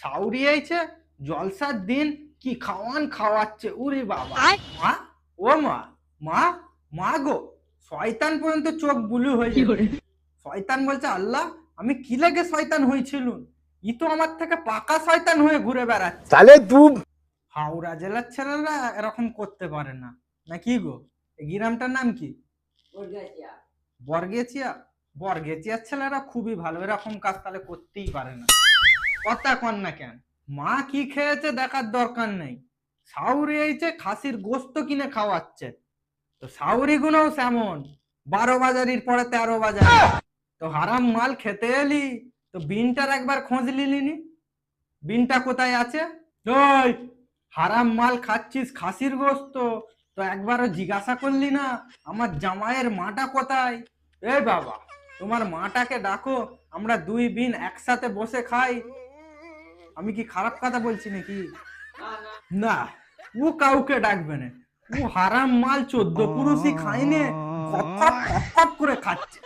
সাউরি আইছে, জলসার দিন, কি খাওয়ান খাওয়াচ্ছে, উরে বাবা। মা, ও মা, মা, মা গো, শয়তান পর্যন্ত চোখ বুলু হয়ে যাবে। শয়তান বলছে, আল্লাহ আমি কি লাগে শয়তান হয়েছিল, ই তো আমার থেকে পাকা শয়তান হয়ে ঘুরে বেড়াচ্ছে। তাহলে তুই হাওড়া জেলার ছেলেরা এরকম করতে পারে না, নাকি গো? এই গ্রামটার নাম কি? বর্গেচিয়া। বর্গেচিয়ার ছেলেরা খুবই ভালো, এরকম কাজ তাহলে করতেই পারে না। কথা কন না কেন? মা কি খেয়েছে দেখার দরকার নেই, সাউরি এইছে খাসির গোস্ত কিনে খাওয়াচ্ছে। তো সাউরি গুলোও সেমন, 12 বাজারির পরে 13 বাজার। তো হারাম মাল খেতে এলি, তো বিনটার একবার খোঁজ নিলিনি, বিনটা কোথায় আছে? ওই হারাম মাল খাচ্ছিস খাসির গোস্ত, তো একবারও জিজ্ঞাসা করলি না আমার জামাইয়ের মাটা কোথায়? এই বাবা, তোমার মাটাকে ডাকো, আমরা 2 বিন একসাথে বসে খাই। আমি কি খারাপ কথা বলছি নাকি? না, ও কাউকে ডাকবে না, ও হারাম মাল 14 পুরুষই খাইনে খপ খপ খপ খপ করে খাচ্ছে।